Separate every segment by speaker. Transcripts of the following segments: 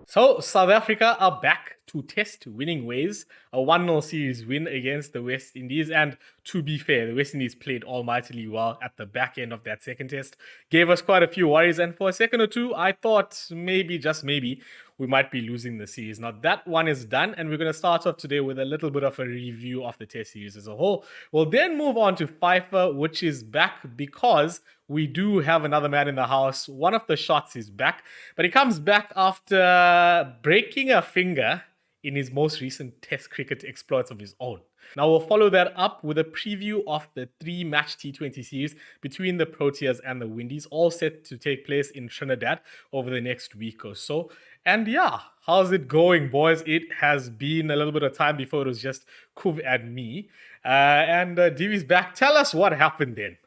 Speaker 1: So, South Africa are back to test winning ways. A 1-0 series win against the West Indies. And to be fair, the West Indies played almightily well at the back end of that second test. Gave us quite a few worries. And for a second or two, I thought maybe, just maybe, we might be losing the series. Now, that one is done. And we're going to start off today with a little bit of a review of the test series as a whole. We'll then move on to FIFER, which is back because we do have another man in the house. One of the shots is back, but he comes back after breaking a finger in his most recent test cricket exploits of his own. Now, we'll follow that up with a preview of the 3-match T20 series between the Proteas and the Windies, all set to take place in Trinidad over the next week or so. And yeah, how's it going, boys? It has been a little bit of time before it was just Kuv and me. And Divi's back. Tell us what happened then.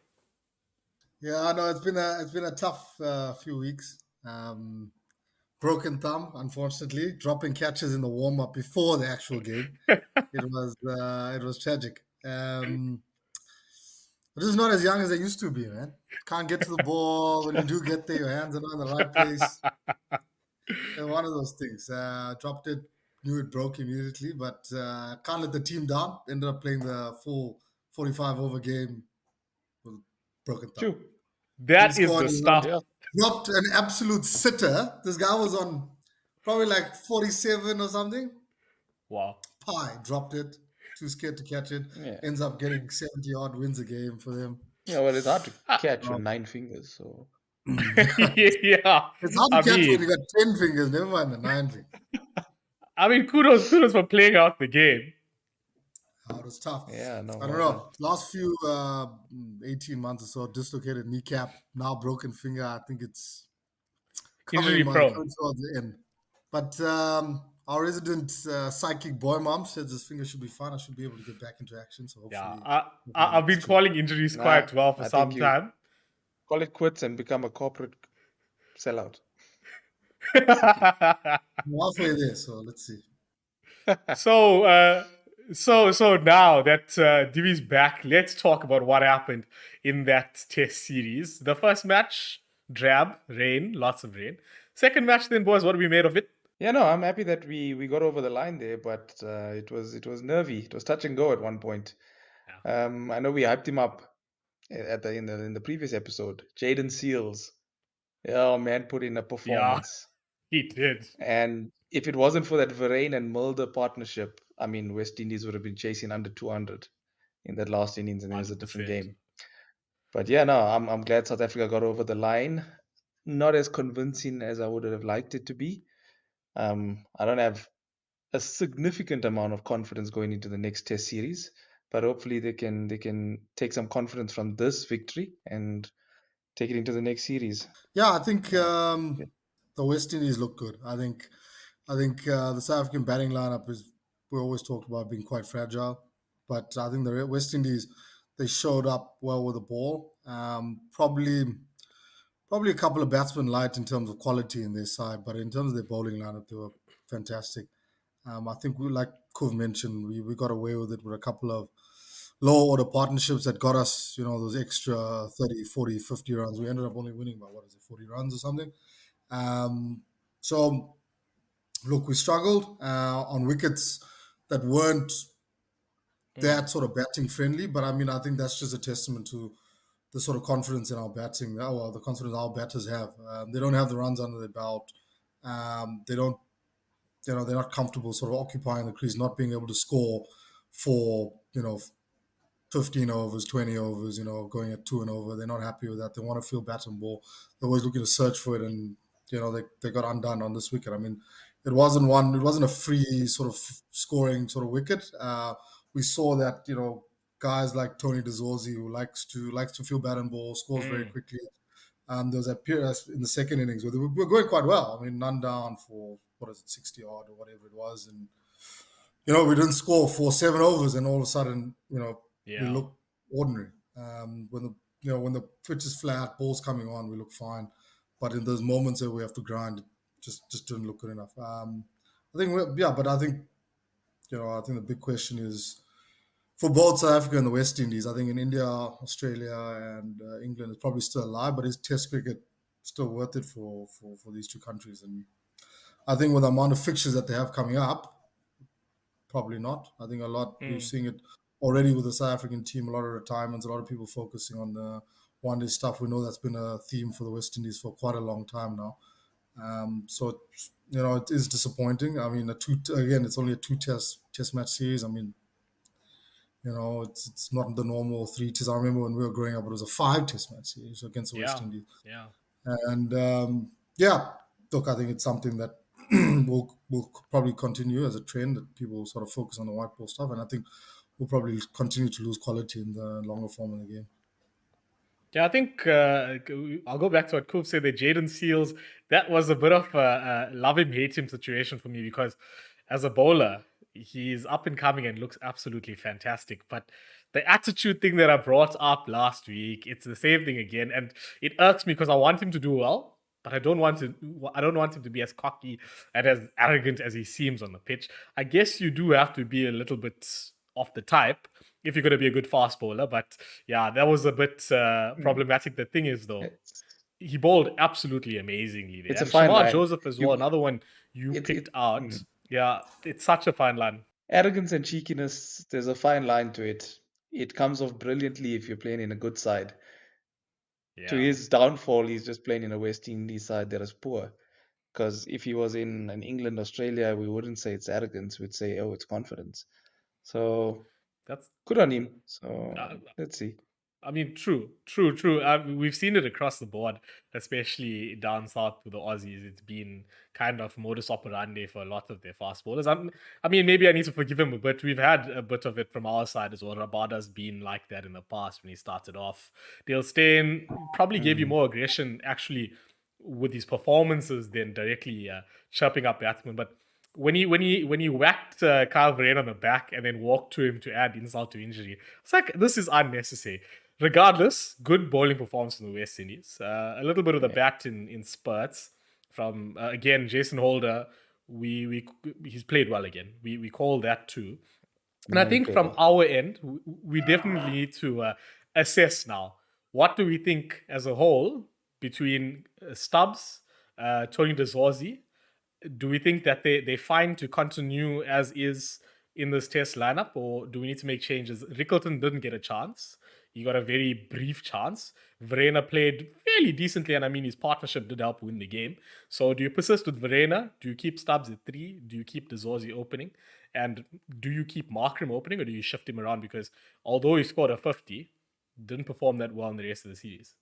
Speaker 2: Yeah, I know it's been a tough few weeks. Broken thumb, unfortunately, dropping catches in the warm up before the actual game. It was tragic. But it's not as young as they used to be, man. Can't get to the ball. When you do get there, your hands are not in the right place. And one of those things. Dropped it, knew it broke immediately, but can't let the team down. Ended up playing the full 45 over game with broken thumb.
Speaker 1: True. That is
Speaker 2: Scored,
Speaker 1: the stuff.
Speaker 2: dropped an absolute sitter. This guy was on probably like 47 or something.
Speaker 1: Wow.
Speaker 2: Dropped it. Too scared to catch it. Yeah. Ends up getting 70 odd wins a game for them.
Speaker 3: Yeah, well, it's hard to catch with 9 fingers. So
Speaker 1: yeah.
Speaker 2: It's hard to catch when you got 10 fingers, never mind the 9 fingers.
Speaker 1: I mean, kudos for playing out the game.
Speaker 2: It was tough.
Speaker 3: Yeah, no.
Speaker 2: I don't know. Last few 18 months or so, dislocated kneecap, now broken finger. I think it's
Speaker 1: injury prone
Speaker 2: towards the end. But our resident psychic BoiMaam says this finger should be fine. I should be able to get back into action. So hopefully,
Speaker 1: I've been calling injuries quite well for some time.
Speaker 3: Call it quits and become a corporate sellout.
Speaker 2: I'm halfway there, so let's see.
Speaker 1: So now that Divi's back, let's talk about what happened in that test series. The first match, drab, rain, lots of rain. Second match then, boys, what we made of it?
Speaker 3: Yeah, no, I'm happy that we got over the line there, but it was nervy. It was touch and go at one point. Yeah. I know we hyped him up in the previous episode. Jaden Seals. Oh man, put in a performance.
Speaker 1: Yeah, he did.
Speaker 3: And if it wasn't for that Varane and Mulder partnership, I mean, West Indies would have been chasing under 200 in that last innings, and it was a different game. But yeah, no, I'm glad South Africa got over the line. Not as convincing as I would have liked it to be. I don't have a significant amount of confidence going into the next test series, but hopefully they can take some confidence from this victory and take it into the next series.
Speaker 2: Yeah, I think the West Indies look good. I think the South African batting lineup we always talked about being quite fragile, but I think the West Indies, they showed up well with the ball. Probably a couple of batsmen light in terms of quality in their side, but in terms of their bowling lineup, they were fantastic. I think like Kuv mentioned, we got away with it with a couple of low order partnerships that got us, those extra 30, 40, 50 runs. We ended up only winning by 40 runs or something. So look, we struggled on wickets that weren't that sort of batting friendly, but I mean, I think that's just a testament to the sort of confidence in our batting, the confidence our batters have. They don't have the runs under their belt. They don't, they're not comfortable sort of occupying the crease, not being able to score for, 15 overs, 20 overs, going at 2 and over. They're not happy with that. They want to feel bat and ball. They're always looking to search for it, and they got undone on this wicket. I mean, it wasn't a free sort of scoring sort of wicket. We saw that guys like Tony DeZorzi, who likes to feel bat and ball, scores very quickly. There was a period in the second innings where they were going quite well. I mean, none down for 60 odd or whatever it was, and we didn't score for 7 overs, and all of a sudden, we look ordinary. When the pitch is flat, ball's coming on, we look fine. But in those moments where we have to grind, it just didn't look good enough. I think the big question is for both South Africa and the West Indies. I think in India, Australia, and England, it's probably still alive. But is Test cricket still worth it for these two countries? And I think with the amount of fixtures that they have coming up, probably not. I think a lot we're
Speaker 1: Mm.
Speaker 2: seeing it already with the South African team. A lot of retirements, a lot of people focusing on the one-day stuff. We know that's been a theme for the West Indies for quite a long time now. So it is disappointing. I mean, it's only a two test match series. I mean, it's not the normal three tests. I remember when we were growing up, it was a 5 test match series against the West
Speaker 1: Yeah,
Speaker 2: Indies.
Speaker 1: yeah.
Speaker 2: And yeah, look, I think it's something that will probably continue as a trend, that people sort of focus on the white ball stuff, and I think we'll probably continue to lose quality in the longer form of the game.
Speaker 1: Yeah, I think I'll go back to what Coop said. The Jaden Seals, that was a bit of a love him, hate him situation for me, because as a bowler, he's up and coming and looks absolutely fantastic. But the attitude thing that I brought up last week, it's the same thing again, and it irks me because I want him to do well, but I don't want him to be as cocky and as arrogant as he seems on the pitch. I guess you do have to be a little bit off the type if you're going to be a good fast bowler. But yeah, that was a bit
Speaker 3: Mm.
Speaker 1: problematic. The thing is, though,
Speaker 3: It's
Speaker 1: he bowled absolutely amazingly there.
Speaker 3: it's a
Speaker 1: And
Speaker 3: fine
Speaker 1: Shamar
Speaker 3: line.
Speaker 1: Joseph as well,
Speaker 3: You
Speaker 1: another one you
Speaker 3: it
Speaker 1: picked
Speaker 3: it
Speaker 1: out. Yeah, it's such a fine line.
Speaker 3: arrogance and cheekiness. There's a fine line to it. It comes off brilliantly if you're playing in a good side. To
Speaker 1: Yeah,
Speaker 3: his downfall, he's just playing in a West Indies side that is poor. Because if he was in an England, Australia, we wouldn't say it's arrogance. We'd say, oh, it's confidence. So
Speaker 1: that's
Speaker 3: good on him. So
Speaker 1: uh,
Speaker 3: let's see.
Speaker 1: I mean, true. We've seen it across the board, especially down south with the Aussies. It's been kind of modus operandi for a lot of their fast bowlers. I mean, maybe I need to forgive him a bit. We've had a bit of it from our side as well. Rabada's been like that in the past when he started off. Dale Steyn probably gave you
Speaker 3: Mm.
Speaker 1: more aggression, actually, with his performances than directly chirping up batsmen. But when he whacked Kyle Verreynne on the back and then walked to him to add insult to injury, it's like, this is unnecessary. Regardless, good bowling performance from the West Indies. A little bit of the
Speaker 3: Yeah.
Speaker 1: bat in spurts from again Jason Holder. We he's played well again. We call that too. And I
Speaker 3: No, he
Speaker 1: think
Speaker 3: played
Speaker 1: from
Speaker 3: well.
Speaker 1: our end, we definitely need to assess now, what do we think as a whole between Stubbs, Tony DeZorzi. Do we think that they're fine to continue as is in this test lineup, or do we need to make changes? Rickleton didn't get a chance. He got a very brief chance. Verena played fairly decently, and I mean, his partnership did help win the game. So do you persist with Verena? Do you keep Stubbs at 3? Do you keep DeZorzi opening? And do you keep Markram opening, or do you shift him around? Because although he scored a 50, didn't perform that well in the rest of the series.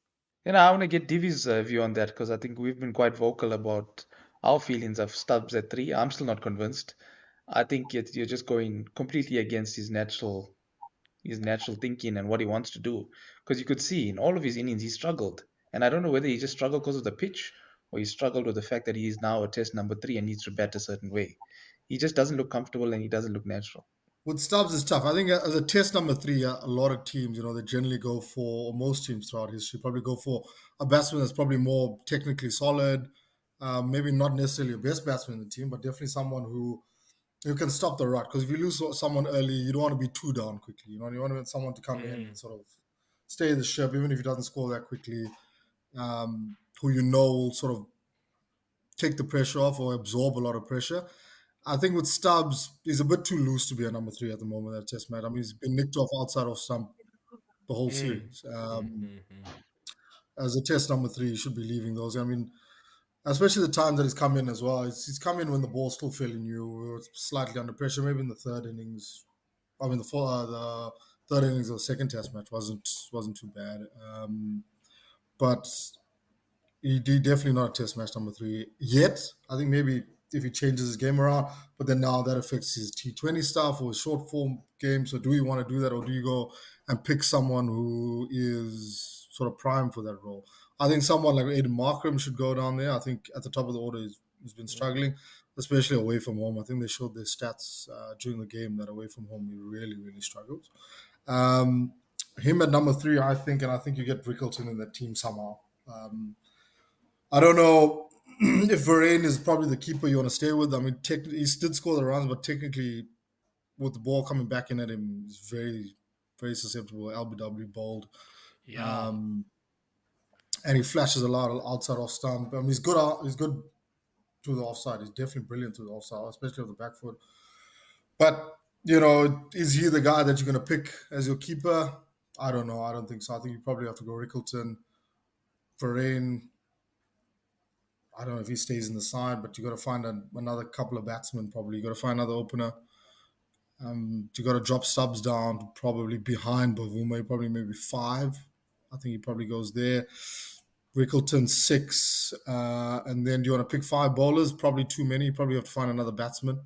Speaker 3: I want to get Divi's view on that because I think we've been quite vocal about our feelings of Stubbs at 3. I'm still not convinced. I think you're just going completely against his natural thinking and what he wants to do. Because you could see in all of his innings he struggled, and I don't know whether he just struggled because of the pitch or he struggled with the fact that he is now a test number 3 and needs to bat a certain way. He just doesn't look comfortable and he doesn't look natural.
Speaker 2: With Stubbs, it's tough. I think as a test number 3, a lot of teams, they generally go for, or most teams throughout history, probably go for a batsman that's probably more technically solid. Maybe not necessarily the best batsman in the team, but definitely someone who can stop the rut. Because if you lose someone early, you don't want to be too down quickly. You want someone to come in and sort of stay the ship, even if he doesn't score that quickly. Who will sort of take the pressure off or absorb a lot of pressure. I think with Stubbs, he's a bit too loose to be a number 3 at the moment at Test match. I mean, he's been nicked off outside of stump the whole
Speaker 1: Mm.
Speaker 2: series.
Speaker 1: Mm-hmm.
Speaker 2: As a Test number 3, he should be leaving those. I mean, especially the times that he's come in as well. He's come in when the ball's still feeling new. We were slightly under pressure, maybe in the third innings. I mean, the third innings of the second Test match wasn't too bad. But definitely not a test match number 3 yet. I think maybe if he changes his game around, but then now that affects his T20 stuff or his short form game. So do you want to do that, or do you go and pick someone who is sort of prime for that role? I think someone like Aiden Markram should go down there. I think at the top of the order he's been struggling, especially away from home. I think they showed their stats during the game that away from home he really struggles. Um, him at number 3, I think, and I think you get Rickleton in that team somehow. I don't know if Varane is probably the keeper you want to stay with. I mean, he did score the runs, but technically, with the ball coming back in at him, he's very susceptible. LBW bold,
Speaker 1: Yeah.
Speaker 2: and he flashes a lot outside off stump. I mean, he's good. He's good to the offside. He's definitely brilliant to the offside, especially with the back foot. But, is he the guy that you're going to pick as your keeper? I don't know. I don't think so. I think you probably have to go Rickleton, Varane. I don't know if he stays in the side, but you got to find another couple of batsmen probably. You got to find another opener. You got to drop Stubbs down probably behind BoiMaam, probably maybe 5. I think he probably goes there. Rickleton 6, and then do you want to pick 5 bowlers? Probably too many. You probably have to find another batsman,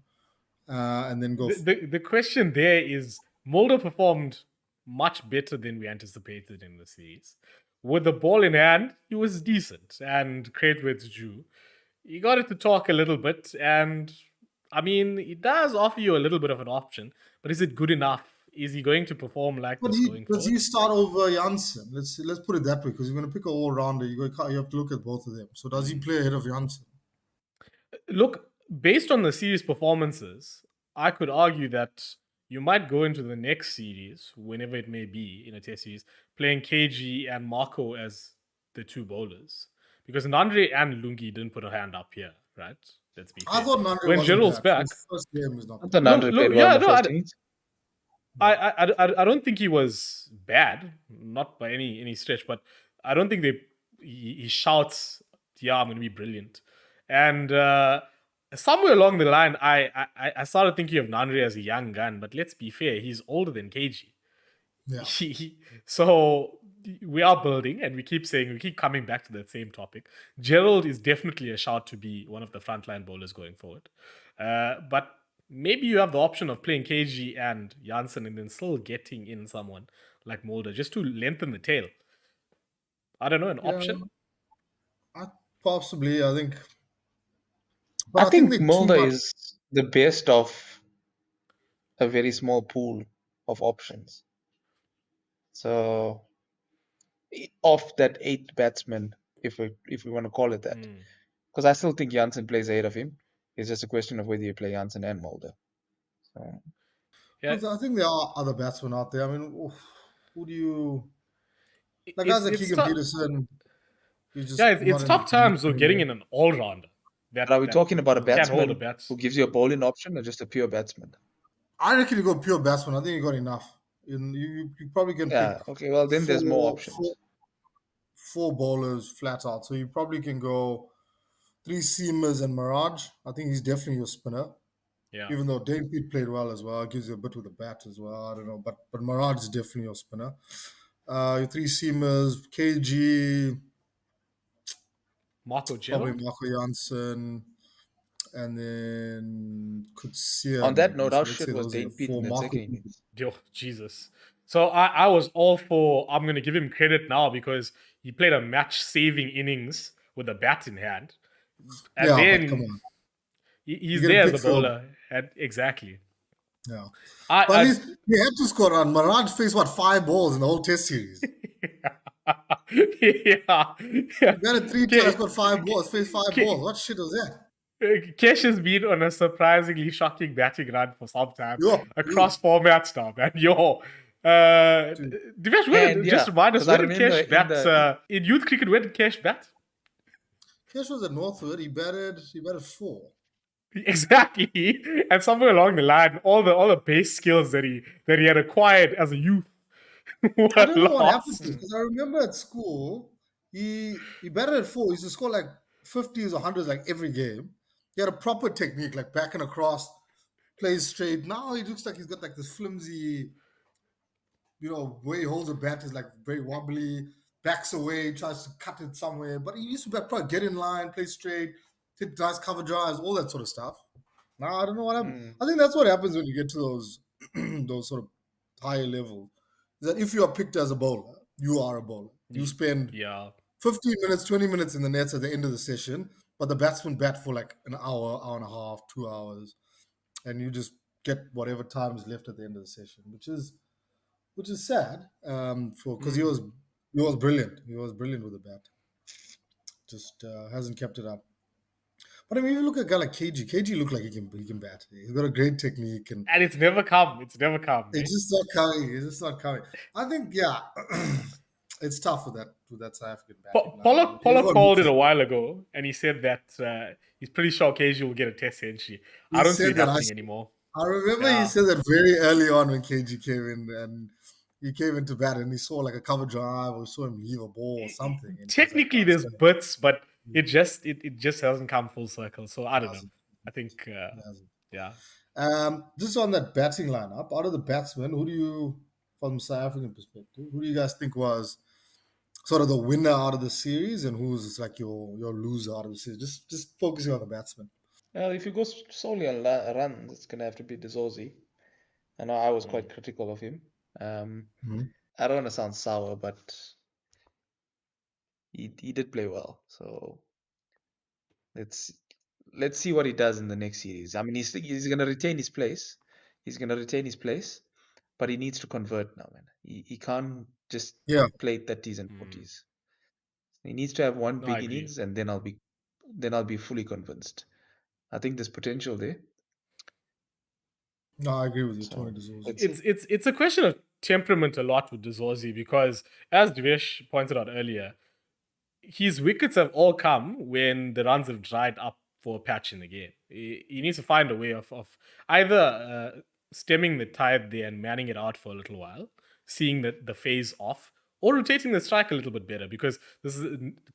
Speaker 2: and then go.
Speaker 1: The question there is Mulder performed much better than we anticipated in the series. With the ball in hand, he was decent, and credit where it's due. He got it to talk a little bit, and I mean, it does offer you a little bit of an option, but is it good enough? Is he going to perform like
Speaker 2: But
Speaker 1: this going
Speaker 2: does
Speaker 1: forward?
Speaker 2: he start over Janssen? Let's put it that way, because you're going to pick an all rounder. You have to look at both of them. So does he play ahead of Janssen?
Speaker 1: Look, based on the series performances, I could argue that you might go into the next series, whenever it may be in a test series, playing KG and Marco as the 2 bowlers. Because Nandre and Lungi didn't put a hand up here, right? Let's be fair.
Speaker 2: I thought Nandre
Speaker 1: When
Speaker 2: wasn't
Speaker 1: Gerald's
Speaker 2: bad.
Speaker 1: back,
Speaker 2: His first game was not
Speaker 3: I
Speaker 2: bad.
Speaker 3: thought Nandre played well in the first innings.
Speaker 1: I don't think he was bad, not by any stretch, but I don't think he shouts, "Yeah, I'm going to be brilliant." And somewhere along the line, I started thinking of Nandre as a young gun, but let's be fair, he's older than KG.
Speaker 2: Yeah.
Speaker 1: So we are building, and we keep coming back to that same topic. Gerald is definitely a shout to be one of the frontline bowlers going forward, but maybe you have the option of playing KG and Janssen and then still getting in someone like Mulder just to lengthen the tail. I don't know, an option.
Speaker 2: Possibly, I think. But
Speaker 3: I think
Speaker 2: they
Speaker 3: Mulder
Speaker 2: team up.
Speaker 3: is the best of a very small pool of options. So, of that 8 batsmen, if we want to call it that, because I still think Janssen plays ahead of him. It's just a question of whether you play Janssen and Mulder. So,
Speaker 1: Yeah,
Speaker 2: I think there are other batsmen out there. I mean, who do you like?
Speaker 1: it's
Speaker 2: Guys like Keegan
Speaker 1: tough.
Speaker 2: Peterson.
Speaker 1: It's tough times though getting in an all rounder.
Speaker 3: but are we talking about a
Speaker 1: can hold a
Speaker 3: batsman
Speaker 1: bat.
Speaker 3: who gives you a bowling option or just a pure batsman?
Speaker 2: I reckon you go pure batsman. I think you got enough. You probably can pick.
Speaker 3: Okay. Well, then there's more options.
Speaker 2: 4 bowlers flat out. So you probably can go 3 seamers and Mirage. I think he's definitely your spinner.
Speaker 1: Yeah.
Speaker 2: Even though Dane Pete played well as well, gives you a bit with the bat as well. I don't know, but Mirage is definitely your spinner. Your 3 seamers, KG,
Speaker 1: Marco
Speaker 2: probably
Speaker 1: Gerald.
Speaker 2: Marco Janssen, and then Kutsia.
Speaker 3: On that
Speaker 2: maybe.
Speaker 3: note,
Speaker 2: So
Speaker 3: how
Speaker 2: let's
Speaker 3: shit
Speaker 2: say
Speaker 3: was
Speaker 2: those are
Speaker 3: Dane Pete in
Speaker 2: four.
Speaker 3: that
Speaker 2: Marco.
Speaker 3: second innings?
Speaker 1: Yo, Jesus. So I was all for, I'm going to give him credit now because he played a match-saving innings with a bat in hand. And
Speaker 2: Yeah,
Speaker 1: then
Speaker 2: but come on.
Speaker 1: he's
Speaker 2: You get a
Speaker 1: there as
Speaker 2: big
Speaker 1: the bowler. And exactly.
Speaker 2: Yeah. But at least he had to score on. Mirage faced, 5 balls in the whole test series?
Speaker 1: yeah.
Speaker 2: He batted 3 times, got 5 balls, faced 5 balls. What shit was that?
Speaker 1: Kesh has been on a surprisingly shocking batting run for some time across
Speaker 2: Dude.
Speaker 1: formats now, man. Divesh, just remind us, where did Kesh bat in youth cricket? Where did Kesh bat?
Speaker 2: Kesh was at Northwood. He batted 4.
Speaker 1: Exactly, and somewhere along the line, all the base skills that he had acquired as a youth were
Speaker 2: I don't know what happened
Speaker 1: lost.
Speaker 2: to him, because I remember at school he batted at 4. He used to score like 50s or 100s like every game. He had a proper technique, like back and across, plays straight. Now he looks like he's got like this flimsy, way he holds a bat is like very wobbly, backs away, tries to cut it somewhere. But he used to probably get in line, play straight, hit nice cover drives, all that sort of stuff. Now I don't know what happened. I think that's what happens when you get to those those sort of higher levels. Is that if you are picked as a bowler, you are a bowler. You spend 15 minutes, 20 minutes in the nets at the end of the session, but the batsman bat for like an hour, hour and a half, 2 hours, and you just get whatever time is left at the end of the session, which is sad, because he was brilliant. He was brilliant with the bat. Just hasn't kept it up. But I mean, if you look at a guy like KG, KG looked like he can bat. He's got a great technique, and
Speaker 1: it's never come. It's never come.
Speaker 2: It's just not coming. It's just not coming. I think, it's tough with that South African batting line.
Speaker 1: Pollock
Speaker 2: Everyone
Speaker 1: called it
Speaker 2: knows
Speaker 1: a
Speaker 2: it.
Speaker 1: while ago, and he said that he's pretty sure KG will get a test century. I
Speaker 2: He
Speaker 1: don't see
Speaker 2: said
Speaker 1: it
Speaker 2: that.
Speaker 1: happening anymore.
Speaker 2: I remember he
Speaker 1: Yeah.
Speaker 2: said that very early on when KG came in, and he came into bat and he saw like a cover drive or saw him leave a ball or something. And he was like,
Speaker 1: Technically,
Speaker 2: "Oh, it's
Speaker 1: there's
Speaker 2: gonna
Speaker 1: bits, but it just hasn't come full circle. So I
Speaker 2: it
Speaker 1: don't know.
Speaker 2: hasn't.
Speaker 1: I think
Speaker 2: It hasn't."
Speaker 1: yeah.
Speaker 2: Just on that batting lineup, out of the batsmen, who do you, from South African perspective, who do you guys think was sort of the winner out of the series, and who's like your loser out of the series? Just focusing on the batsmen.
Speaker 3: Well, if you go solely on runs, it's gonna have to be Dizosi. I know I was quite critical of him.
Speaker 2: Mhm.
Speaker 3: I don't want to sound sour, but he did play well. So let's let's see what he does in the next series. I mean, he's gonna retain his place. He's gonna retain his place, but he needs to convert now, man. He can't just
Speaker 2: Yeah,
Speaker 3: play 30s and 40s. He needs to have one
Speaker 1: No, I
Speaker 3: big
Speaker 1: agree.
Speaker 3: innings, and then I'll be fully convinced. I think there's potential there.
Speaker 2: no, I agree with you, Tony
Speaker 3: So
Speaker 2: DeZorzi.
Speaker 3: let's see.
Speaker 1: It's a question of temperament a lot with Dezorzi because, as Divesh pointed out earlier, his wickets have all come when the runs have dried up for a patch in the game. He needs to find a way of either stemming the tide there and manning it out for a little while, seeing the phase off, or rotating the strike a little bit better because this is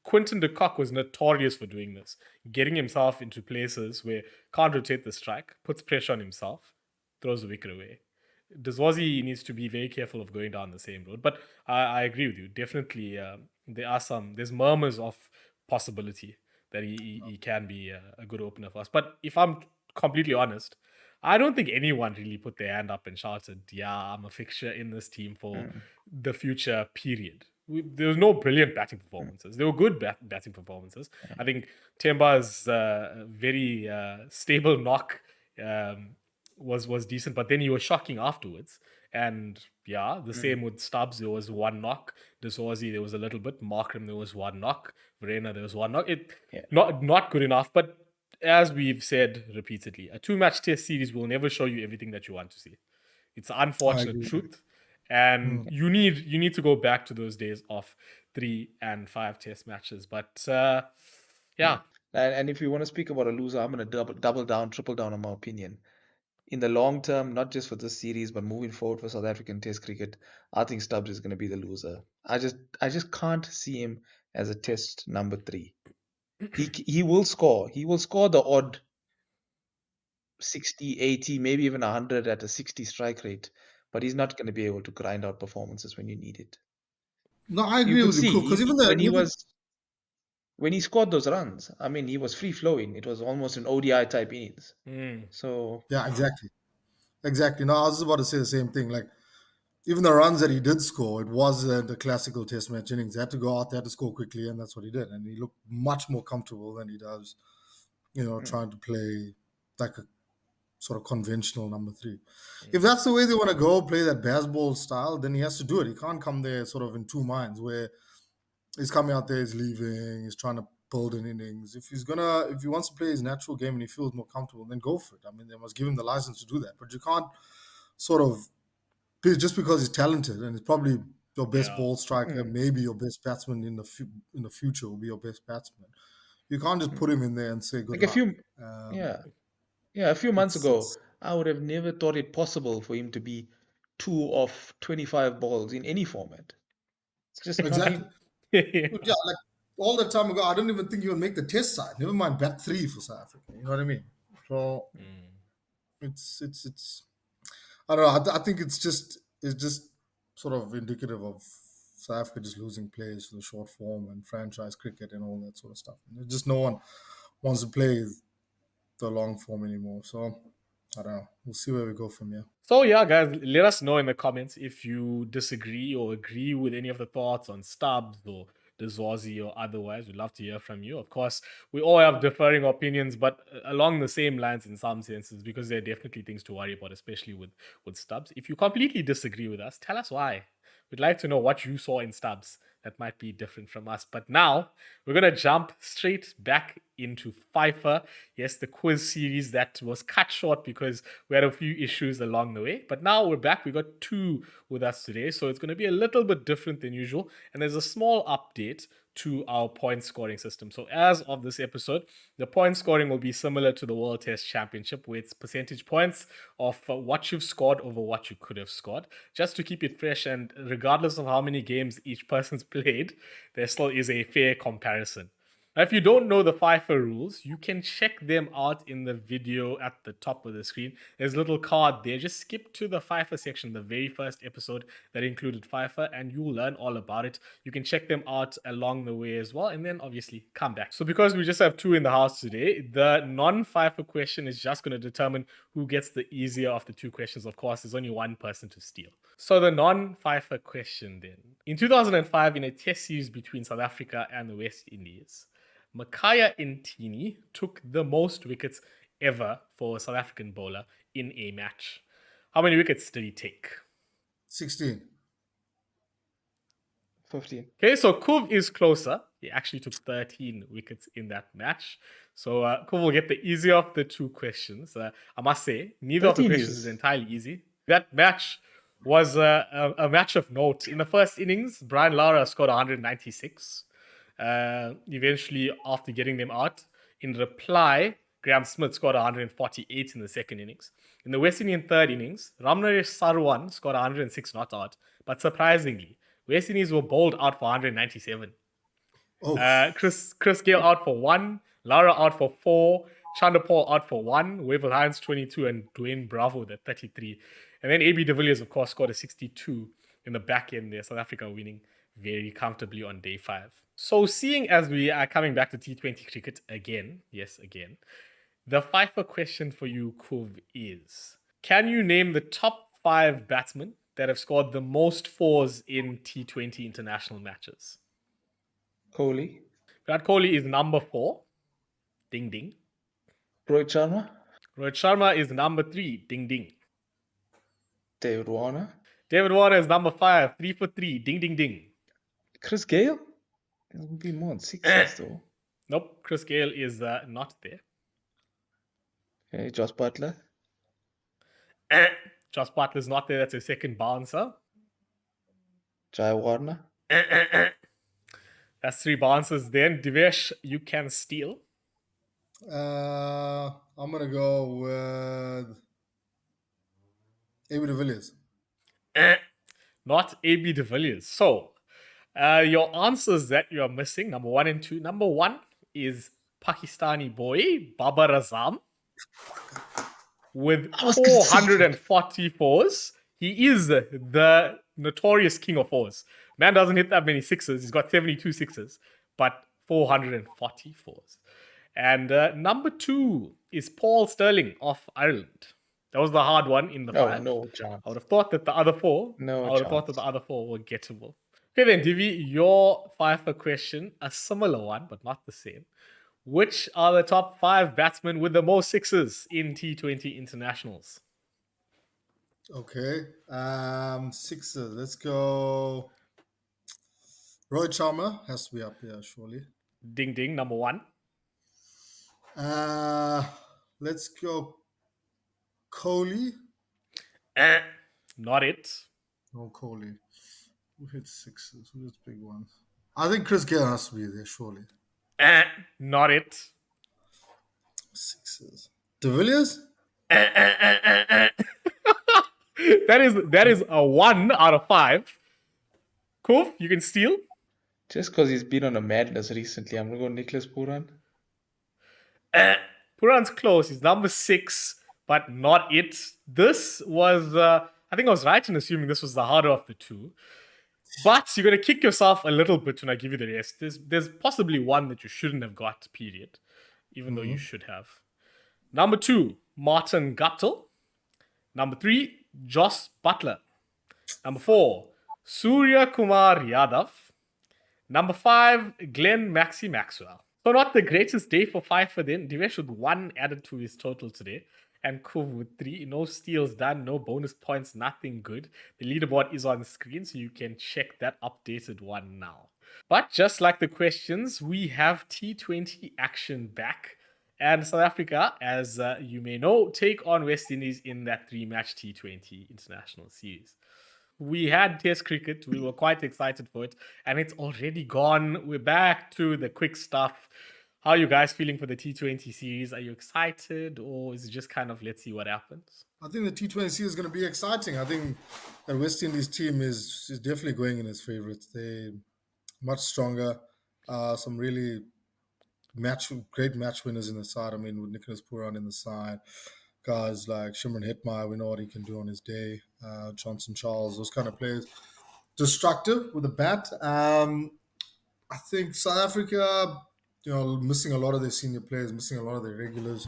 Speaker 1: Quinton de Kock was notorious for doing this, getting himself into places where can't rotate the strike, puts pressure on himself, throws the wicket away. Deswazi needs to be very careful of going down the same road. But I agree with you. Definitely, there's murmurs of possibility that he can be a good opener for us. But if I'm completely honest, I don't think anyone really put their hand up and shouted, "Yeah, I'm a fixture in this team for
Speaker 3: Mm,
Speaker 1: the future." Period. There was no brilliant batting
Speaker 3: mm,
Speaker 1: performances. There were good batting performances. I think Temba's very stable knock was decent, but then he was shocking afterwards. And yeah, the
Speaker 3: mm.
Speaker 1: same with Stubbs. There was one knock. Deswazi, there was a little bit. Markram, there was one knock. Verena, there was one knock. It
Speaker 3: Yeah.
Speaker 1: not good enough. But as we've said repeatedly, a two-match test series will never show you everything that you want to see. It's an
Speaker 2: I
Speaker 1: unfortunate
Speaker 2: agree.
Speaker 1: truth, and
Speaker 2: Mm.
Speaker 1: you need to go back to those days of 3 and 5 test matches. But yeah,
Speaker 3: And if you want to speak about a loser, I'm going to double down, triple down on my opinion. In the long term, not just for this series, but moving forward for South African Test cricket, I think Stubbs is going to be the loser. I just can't see him as a Test number 3. He will score. He will score the odd 60, 80, maybe even 100 at a 60 strike rate, but he's not going to be able to grind out performances when you need it.
Speaker 2: No, I
Speaker 3: You
Speaker 2: agree
Speaker 3: could
Speaker 2: with you,
Speaker 3: see
Speaker 2: because even the even
Speaker 3: when he scored those runs, I mean, he was free flowing. It was almost an ODI type innings. So,
Speaker 2: yeah, exactly. No, I was just about to say the same thing. Like even the runs that he did score, it wasn't the classical Test match innings. He had to go out there to score quickly, and that's what he did. And he looked much more comfortable than he does,
Speaker 3: mm,
Speaker 2: trying to play like a sort of conventional number 3. If
Speaker 1: mm,
Speaker 2: that's the way they want to go, play that baseball style, then he has to do it. He can't come there sort of in two minds where he's coming out there, he's leaving, he's trying to build an innings. If he wants to play his natural game and he feels more comfortable, then go for it. I mean, they must give him the license to do that. But you can't sort of just because he's talented and he's probably your best
Speaker 1: yeah.
Speaker 2: ball striker,
Speaker 3: mm,
Speaker 2: maybe your best batsman in the future will be your best batsman. You can't just
Speaker 3: mm.
Speaker 2: put him in there and say good
Speaker 3: Like a
Speaker 2: luck.
Speaker 3: few, yeah, yeah, a few months
Speaker 2: It's
Speaker 3: ago, I would have never thought it possible for him to be 2 of 25 balls in any format. It's just not
Speaker 2: exactly.
Speaker 3: him.
Speaker 1: Yeah.
Speaker 2: But yeah, like all that time ago, I don't even think he would make the Test side. Never mind bat 3 for South Africa. You know what I mean? So it's I don't know. I think it's just sort of indicative of South Africa just losing players to the short form and franchise cricket and all that sort of stuff. And just no one wants to play the long form anymore. So I don't know. We'll see where we go from here.
Speaker 1: So yeah, guys, let us know in the comments if you disagree or agree with any of the thoughts on Stubbs or Dezwazi or otherwise. We'd love to hear from you. Of course, we all have differing opinions, but along the same lines in some senses, because there are definitely things to worry about, especially with Stubbs. If you completely disagree with us, tell us why. We'd like to know what you saw in Stubbs that might be different from us. But now we're going to jump straight back into FIFER. Yes, the quiz series that was cut short because we had a few issues along the way. But now we're back. We got 2 with us today. So it's going to be a little bit different than usual. And there's a small update to our point scoring system. So as of this episode, the point scoring will be similar to the World Test Championship, where it's percentage points of what you've scored over what you could have scored, just to keep it fresh. And regardless of how many games each person's played, there still is a fair comparison. Now, if you don't know the FIFER rules, you can check them out in the video at the top of the screen. There's a little card there. Just skip to the FIFER section, the very first episode that included FIFER, and you'll learn all about it. You can check them out along the way as well, and then obviously come back. So because we just have 2 in the house today, the non-FIFER question is just going to determine who gets the easier of the 2 questions. Of course, there's only 1 person to steal. So the non-FIFER question then. In 2005, in a test series between South Africa and the West Indies, Makaya Ntini took the most wickets ever for a South African bowler in a match. How many wickets did he take?
Speaker 2: 16.
Speaker 3: 15.
Speaker 1: Okay, so Kuv is closer. He actually took 13 wickets in that match. So Kuv will get the easier of the 2 questions. I must say, neither of the questions is entirely easy. That match was a match of note. In the first innings, Brian Lara scored 196. Eventually, after getting them out, in reply, Graham Smith scored 148 in the second innings. In the West Indian third innings, Ramnaresh Sarwan scored 106 not out. But surprisingly, West Indies were bowled out for 197.
Speaker 2: Oh,
Speaker 1: Chris Gale out for 1, Lara out for 4, Chanderpaul out for 1, Wavell Hines 22, and Dwayne Bravo at 33. And then AB de Villiers, of course, scored a 62 in the back end there. South Africa winning very comfortably on day 5. So seeing as we are coming back to T20 cricket again, yes, again, the FIFER question for you, Kuv, is: can you name the top 5 batsmen that have scored the most 4s in T20 international matches?
Speaker 3: Kohli.
Speaker 1: Virat Kohli is number 4. Ding, ding.
Speaker 3: Rohit Sharma.
Speaker 1: Rohit Sharma is number 3. Ding, ding.
Speaker 3: David Warner.
Speaker 1: David Warner is number 5. 3 for 3. Ding, ding, ding.
Speaker 3: Chris Gale? There will be more than 6 though.
Speaker 1: Nope, Chris Gale is not there.
Speaker 3: Okay, Josh Butler.
Speaker 1: Josh Butler's not there. That's a second bouncer.
Speaker 3: Jai Warner.
Speaker 1: That's 3 bouncers then. Divesh, you can steal.
Speaker 2: I'm going to go with AB de Villiers.
Speaker 1: Not AB de Villiers. So, your answers that you are missing, number 1 and 2. Number 1 is Pakistani boy, Babar Azam, with 444s. He is the notorious king of 4s. Man doesn't hit that many 6s. He's got 72 6s, but 444s. And number 2 is Paul Sterling of Ireland. That was the hard one in the 5.
Speaker 3: No chance.
Speaker 1: I would have thought that the other 4 were gettable. Okay then, Divi, your FIFER question, a similar one, but not the same. Which are the top 5 batsmen with the most 6s in T20 internationals?
Speaker 2: Okay. 6s. Let's go. Rohit Sharma has to be up there, surely.
Speaker 1: Ding ding, number 1.
Speaker 2: Let's go Kohli.
Speaker 1: Not it.
Speaker 2: No, Kohli. Who hits 6s? Who hits big ones? I think Chris Gale has to be there, surely.
Speaker 1: Not it.
Speaker 2: 6s. De Villiers?
Speaker 1: That is a 1 out of 5. Cool, you can steal.
Speaker 3: Just because he's been on a madness recently, I'm going to go Nicholas Pooran.
Speaker 1: Pooran's close. He's number 6, but not it. This was, I think I was right in assuming this was the harder of the 2. But you're going to kick yourself a little bit when I give you the rest. There's possibly one that you shouldn't have got, period. Even though you should have. Number 2, Martin Guptill. Number 3, Josh Butler. Number 4, Surya Kumar Yadav. Number 5, Glenn Maxwell. So not the greatest day for FIFER then. Divesh with 1 added to his total today. and Kuv with 3. No steals done, no bonus points, nothing good. The leaderboard is on screen, so you can check that updated one now. But just like the questions, we have T20 action back. And South Africa, as you may know, take on West Indies in that 3-match T20 international series. We had Test cricket, we were quite excited for it, and it's already gone. We're back to the quick stuff. How are you guys feeling for the T20 series? Are you excited, or is it just kind of let's see what happens?
Speaker 2: I think the T20 series is going to be exciting. I think the West Indies team is definitely going in as favourites. They're much stronger. Some really great match winners in the side. I mean, with Nicholas Pooran in the side, guys like Shimron Hetmeyer, we know what he can do on his day. Johnson Charles, those kind of players. Destructive with the bat. I think South Africa, missing a lot of their senior players, missing a lot of their regulars.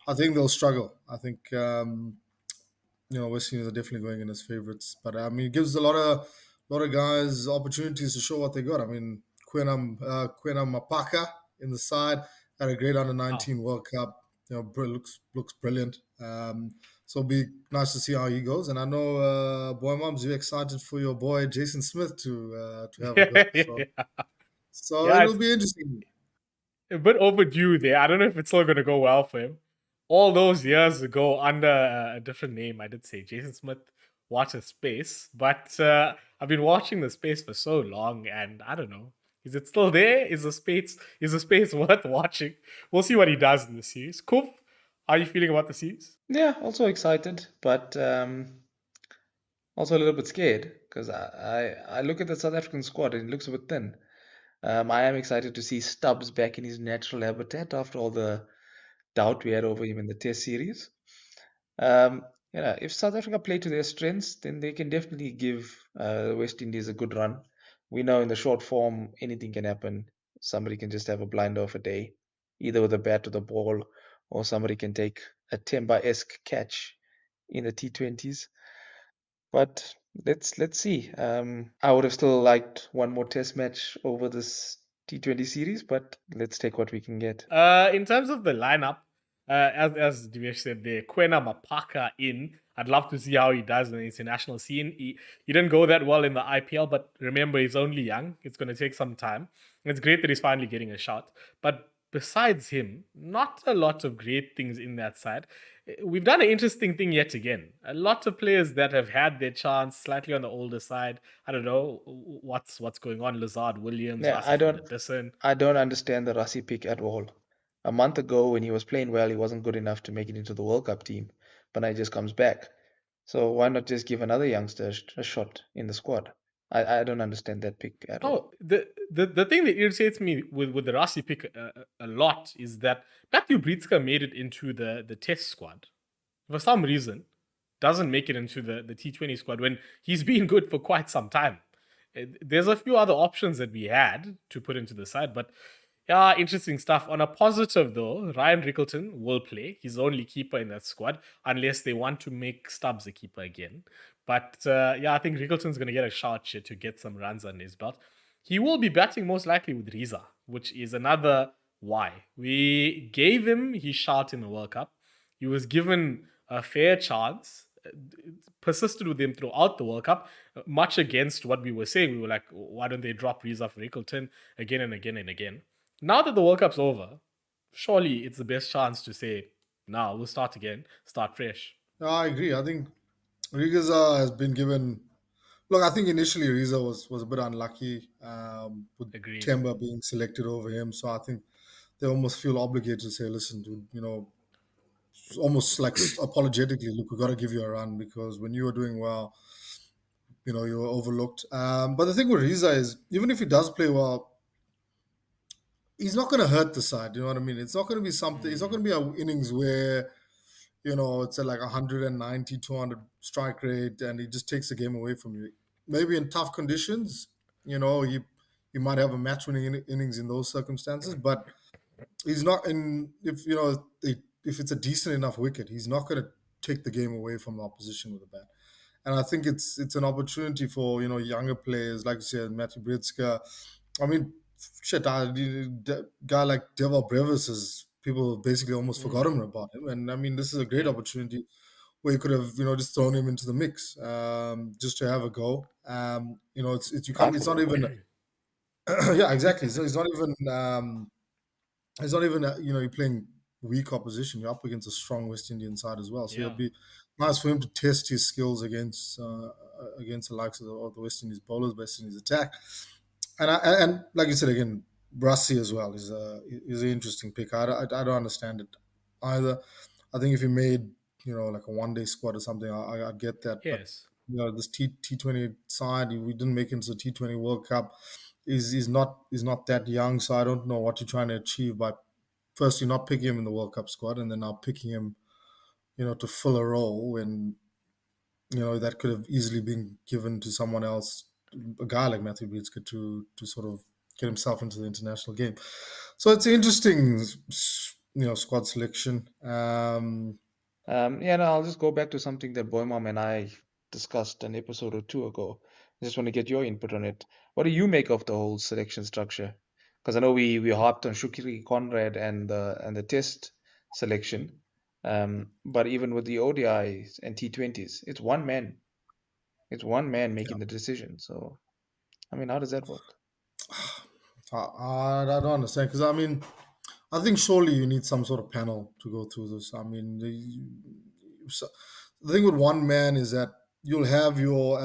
Speaker 2: I think they'll struggle. I think West Indies are definitely going in as favourites, but I mean, it gives a lot of guys opportunities to show what they got. I mean, Quena Mapaka in the side had a great under-19 World Cup. Looks brilliant. So it'll be nice to see how he goes. And I know BoiMaam's excited for your boy Jason Smith to have a go. So
Speaker 1: Yeah,
Speaker 2: it'll be interesting.
Speaker 1: a bit overdue there. I don't know if it's still going to go well for him. All those years ago, under a different name, I did say Jason Smith watch a space, but I've been watching the space for so long, and I don't know. Is it still there? Is the space worth watching? We'll see what he does in the series. Kuf, how are you feeling about the series?
Speaker 3: Yeah, also excited, but also a little bit scared because I look at the South African squad and it looks a bit thin. I am excited to see Stubbs back in his natural habitat after all the doubt we had over him in the Test series. If South Africa play to their strengths, then they can definitely give West Indies a good run. We know in the short form, anything can happen. Somebody can just have a blinder of a day, either with a bat or the ball, or somebody can take a Temba-esque catch in the T20s. But let's see. I would have still liked one more Test match over this T20 series, but let's take what we can get.
Speaker 1: In terms of the lineup, as Divesh said there, Quena Mapaka in. I'd love to see how he does in the international scene. He didn't go that well in the IPL, but remember, he's only young. It's going to take some time. It's great that he's finally getting a shot. But besides him, not a lot of great things in that side. We've done an interesting thing yet again. A lot of players that have had their chance, slightly on the older side. I don't know what's going on. Lazard Williams,
Speaker 3: Yeah,
Speaker 1: Rassie van der Dussen.
Speaker 3: I don't understand the Rassie pick at all. A month ago, when he was playing well, he wasn't good enough to make it into the World Cup team, but now he just comes back. So why not just give another youngster a shot in the squad? I don't understand that pick at all.
Speaker 1: Oh, the thing that irritates me with the Rossi pick a lot is that Matthew Britska made it into the test squad. For some reason, doesn't make it into the T20 squad when he's been good for quite some time. There's a few other options that we had to put into the side, but yeah, interesting stuff. On a positive though, Ryan Rickleton will play. He's the only keeper in that squad, unless they want to make Stubbs a keeper again. But yeah, I think Rickleton's going to get a shot here to get some runs under his belt. He will be batting most likely with Riza, which is another why. We gave him his shot in the World Cup. He was given a fair chance, persisted with him throughout the World Cup, much against what we were saying. We were like, why don't they drop Riza for Rickleton again and again and again? Now that the World Cup's over, surely it's the best chance to say, now we'll start again, start fresh.
Speaker 2: No, I agree. I think Riza has been given. Look, I think initially Riza was a bit unlucky with
Speaker 1: Agreed.
Speaker 2: Temba being selected over him. So I think they almost feel obligated to say, listen, dude, almost like apologetically, look, we got to give you a run because when you were doing well, you were overlooked. But the thing with Riza is, even if he does play well, he's not going to hurt the side. You know what I mean? It's not going to be something. It's not going to be an innings where it's at like 190, 200 strike rate, and he just takes the game away from you. Maybe in tough conditions, he might have a match-winning innings in those circumstances, but he's not in. If it's a decent enough wicket, he's not going to take the game away from the opposition with a bat. And I think it's an opportunity for younger players, like you said, Matthew Britska. I mean, shit, a guy like Deval Brevis has people basically almost forgotten about him. And I mean, this is a great opportunity where you could have, just thrown him into the mix, just to have a go. It's you can't. It's not even. Yeah, exactly. So it's not even you're playing weak opposition. You're up against a strong West Indian side as well. So it'll be nice for him to test his skills against the likes of the West Indies bowlers, West Indies attack. And like you said again, Brassi as well is an interesting pick. I don't understand it either. I think if he made like a one-day squad or something, I'd get that.
Speaker 1: Yes.
Speaker 2: But this T20 side, we didn't make it to the T20 World Cup. He's not that young, so I don't know what you're trying to achieve by firstly not picking him in the World Cup squad and then now picking him, to fill a role when that could have easily been given to someone else, a guy like Matthew Breedsky to sort of get himself into the international game. So it's an interesting, squad selection.
Speaker 3: I'll just go back to something that BoiMaam and I discussed an episode or two ago. I just want to get your input on it. What do you make of the whole selection structure? Because I know we harped on Shukri Conrad and the Test selection, but even with the ODIs and T20s, it's one man. It's one man making the decision. So, I mean, how does that work?
Speaker 2: I don't understand because I think surely you need some sort of panel to go through this. I mean, the thing with one man is that you'll have your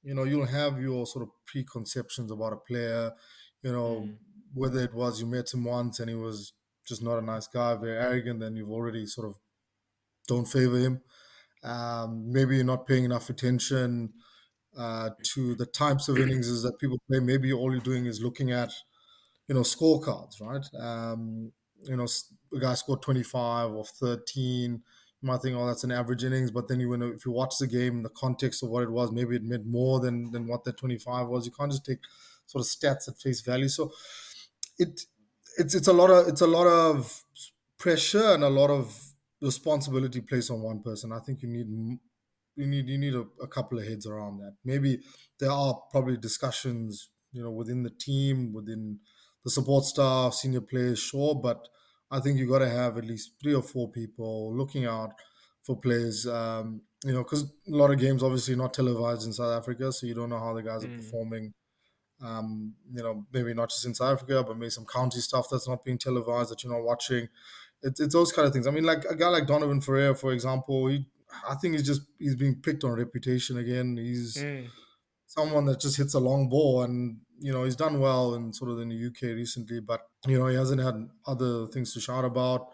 Speaker 2: you'll have your sort of preconceptions about a player. Whether it was you met him once and he was just not a nice guy, very arrogant, then you've already sort of don't favor him. Maybe you're not paying enough attention to the types of innings that people play. Maybe all you're doing is looking at scorecards, right? A guy scored 25 or 13. You might think, oh, that's an average innings, but then if you watch the game in the context of what it was, maybe it meant more than what that 25 was. You can't just take sort of stats at face value. So it's a lot of pressure and a lot of responsibility placed on one person. I think you need a couple of heads around that. Maybe there are probably discussions, within the team, within the support staff, senior players, sure, but I think you got to have at least 3 or 4 people looking out for players. Because a lot of games obviously not televised in South Africa, so you don't know how the guys are performing. Maybe not just in South Africa, but maybe some county stuff that's not being televised that you're not watching. It's those kind of things. I mean, like a guy like Donovan Ferreira, for example, I think he's being picked on reputation again. He's someone that just hits a long ball, and he's done well in sort of in the UK recently, but he hasn't had other things to shout about.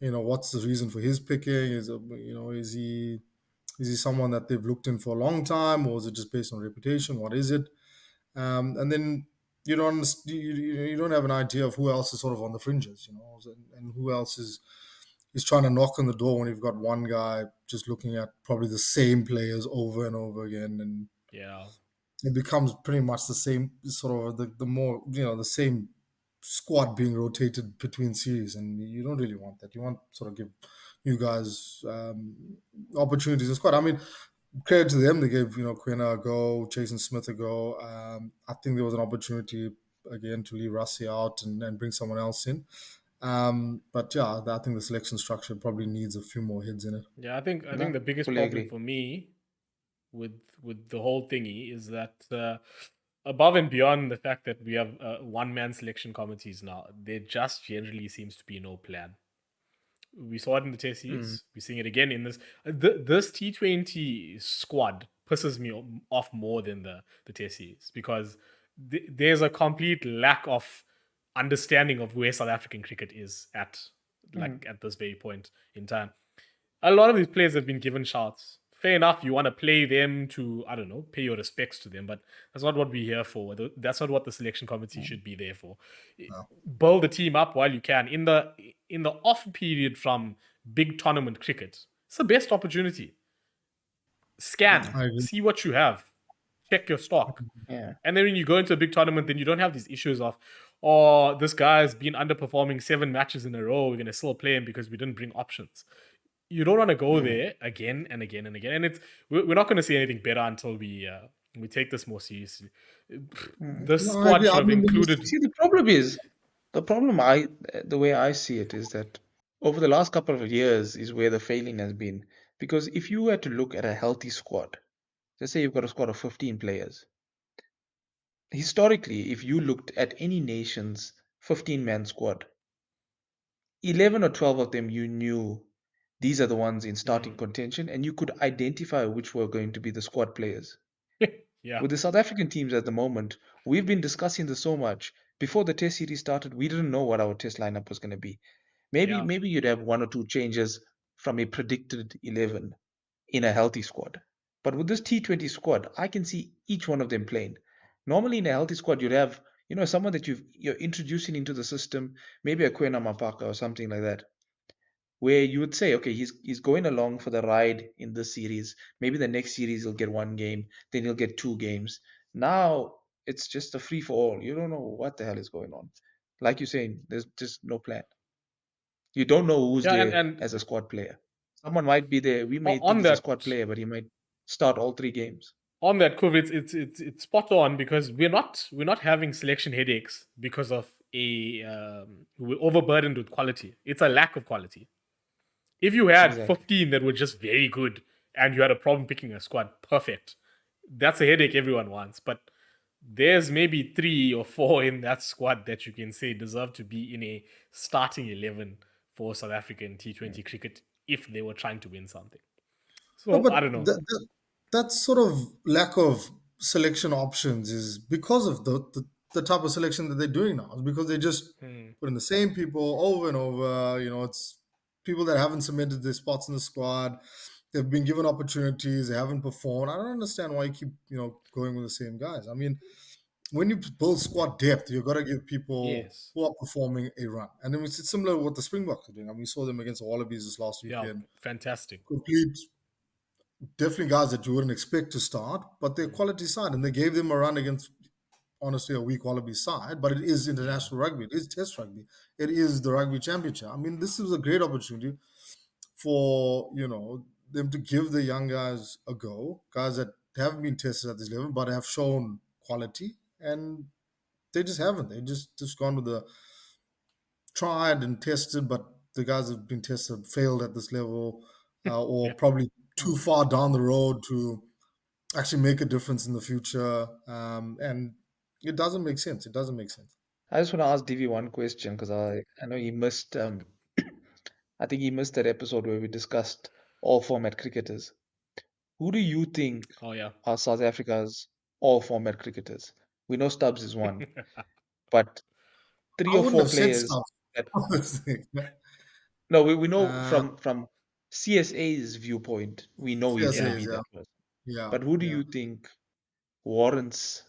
Speaker 2: What's the reason for his picking? Is he someone that they've looked in for a long time, or is it just based on reputation? What is it? And then you don't have an idea of who else is sort of on the fringes, and who else is trying to knock on the door when you've got one guy just looking at probably the same players over and over again, and it becomes pretty much the same sort of the more the same squad being rotated between series, and you don't really want that. You want to sort of give you guys opportunities in squad. I mean, credit to them, they gave Quina a go, Jason Smith a go. I think there was an opportunity again to leave Rassi out and bring someone else in. But yeah, I think the selection structure probably needs a few more heads in it.
Speaker 1: Yeah, I think the biggest problem for me with the whole thingy is that above and beyond the fact that we have one-man selection committees now, there just generally seems to be no plan. We saw it in the Test series. We're seeing it again in this. This T20 squad pisses me off more than the Test series because there's a complete lack of understanding of where South African cricket is at this very point in time. A lot of these players have been given shots. Fair enough, you want to play them to, I don't know, pay your respects to them, but that's not what we're here for. That's not what the selection committee should be there for. Build the team up while you can. In the off period from big tournament cricket, it's the best opportunity. Scan, see what you have, check your stock.
Speaker 3: Yeah.
Speaker 1: And then when you go into a big tournament, then you don't have these issues of, oh, this guy's been underperforming 7 matches in a row, we're going to still play him because we didn't bring options. You don't want to go there again and again and again. And we're not going to see anything better until we take this more seriously. The squad should have included...
Speaker 3: See, the The problem the way I see it is that over the last couple of years is where the failing has been. Because if you were to look at a healthy squad, let's say you've got a squad of 15 players. Historically, if you looked at any nation's 15-man squad, 11 or 12 of them you knew these are the ones in starting contention, and you could identify which were going to be the squad players.
Speaker 1: Yeah.
Speaker 3: With the South African teams at the moment, we've been discussing this so much. Before the test series started, we didn't know what our test lineup was going to be.
Speaker 1: Yeah.
Speaker 3: Maybe you'd have one or two changes from a predicted 11 in a healthy squad. But with this T20 squad, I can see each one of them playing. Normally in a healthy squad, you'd have, someone that you're introducing into the system, maybe a Kwena Mapaka or something like that, where you would say, okay, he's going along for the ride in this series. Maybe the next series he'll get one game, then he'll get 2 games. Now it's just a free for all. You don't know what the hell is going on. Like you're saying, there's just no plan. You don't know who's
Speaker 1: Yeah. And
Speaker 3: there
Speaker 1: and
Speaker 3: as a squad player. Someone might be there. We may think
Speaker 1: on
Speaker 3: he's a
Speaker 1: that
Speaker 3: squad player, but he might start all 3 games.
Speaker 1: on that Kuv, it's spot on because we're not having selection headaches because of we're overburdened with quality. It's a lack of quality. If you had
Speaker 3: Exactly.
Speaker 1: 15 that were just very good and you had a problem picking a squad, perfect. That's a headache everyone wants. But there's maybe 3 or 4 in that squad that you can say deserve to be in a starting 11 for South African T20 cricket if they were trying to win something.
Speaker 2: No,
Speaker 1: So
Speaker 2: but
Speaker 1: I don't know.
Speaker 2: that sort of lack of selection options is because of the type of selection that they're doing now. It's because they just put in the same people over and over. It's people that haven't cemented their spots in the squad. They've been given opportunities. They haven't performed. I don't understand why you keep going with the same guys. I mean, when you build squad depth, you've got to give people
Speaker 1: Yes.
Speaker 2: who are performing a run. And then it's similar to what the Springboks are doing. I mean, we saw them against the Wallabies this last
Speaker 1: Yeah.
Speaker 2: weekend.
Speaker 1: Fantastic.
Speaker 2: Complete definitely guys that you wouldn't expect to start, but they're quality side, and they gave them a run against honestly a weak Wallaby side. But it is international rugby, it is Test rugby, it is the Rugby Championship. I mean, this is a great opportunity for them to give the young guys a go, guys that haven't been tested at this level but have shown quality, and they just haven't. They just gone with the tried and tested, but the guys that have been tested failed at this level, or
Speaker 1: Yeah.
Speaker 2: probably too far down the road to actually make a difference in the future. And it doesn't make sense. It doesn't make sense.
Speaker 3: I just want to ask Divi one question because I know he missed I think he missed that episode where we discussed all format cricketers. Who do you think
Speaker 1: Oh yeah.
Speaker 3: are South Africa's all format cricketers? We know Stubbs is one, but three
Speaker 2: I
Speaker 3: or
Speaker 2: wouldn't
Speaker 3: four
Speaker 2: have said
Speaker 3: players
Speaker 2: stuff.
Speaker 3: that
Speaker 2: Honestly.
Speaker 3: no, we know
Speaker 2: uh,
Speaker 3: from CSA's viewpoint, we know he's going to
Speaker 1: Yeah.
Speaker 3: be
Speaker 2: CSAs,
Speaker 3: that person.
Speaker 2: yeah,
Speaker 3: But who do
Speaker 2: yeah.
Speaker 3: you think warrants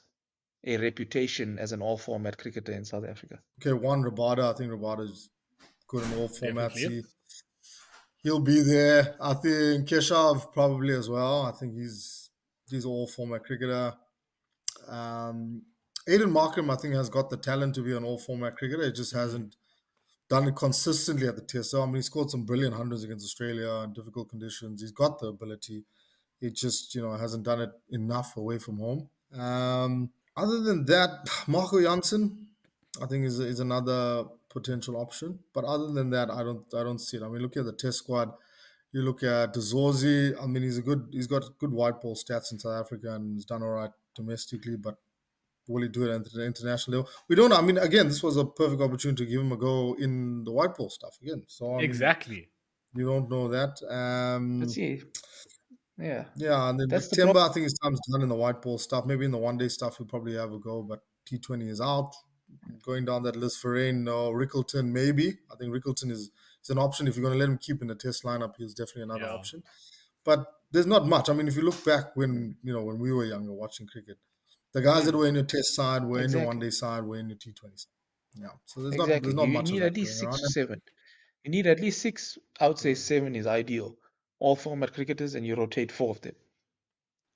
Speaker 3: a reputation as an all format cricketer in South Africa?
Speaker 2: Okay, one Rabada. I think Rabada's good in all formats.
Speaker 1: Definitely.
Speaker 2: He'll be there. I think Keshav probably as well. I think he's all format cricketer. Um, Aiden Markham, I think, has got the talent to be an all format cricketer. He just hasn't done it consistently at the test. So, I mean, he scored some brilliant hundreds against Australia in difficult conditions. He's got the ability. He just, hasn't done it enough away from home. Other than that, Marco Janssen, I think is another potential option. But other than that, I don't see it. I mean, look at the test squad. You look at Zorzi. I mean, he's got good white ball stats in South Africa and he's done all right domestically. But will he do it at the international level? We don't know. I mean, again, this was a perfect opportunity to give him a go in the white ball stuff again. So I mean,
Speaker 1: Exactly.
Speaker 2: you don't know that.
Speaker 3: Let's see. Yeah,
Speaker 2: Yeah, and then
Speaker 3: that's
Speaker 2: with
Speaker 3: the
Speaker 2: Timber,
Speaker 3: problem.
Speaker 2: I think his time's done in the white ball stuff. Maybe in the one day stuff, he'll probably have a go, but T20 is out. Going down that list for Rain, no. Rickleton, maybe. I think Rickleton is an option. If you're going to let him keep in the test lineup, he's definitely another
Speaker 1: Yeah.
Speaker 2: option. But there's not much. I mean, if you look back when we were younger watching cricket, the guys that were in your test side were in your one
Speaker 3: Exactly.
Speaker 2: day side, were in your T20 side. Yeah. So there's
Speaker 3: Exactly.
Speaker 2: not
Speaker 3: You
Speaker 2: much of
Speaker 3: need
Speaker 2: that
Speaker 3: at least
Speaker 2: going
Speaker 3: six
Speaker 2: around.
Speaker 3: to seven. You need at least six. I would say seven is ideal. All format cricketers, and you rotate 4 of them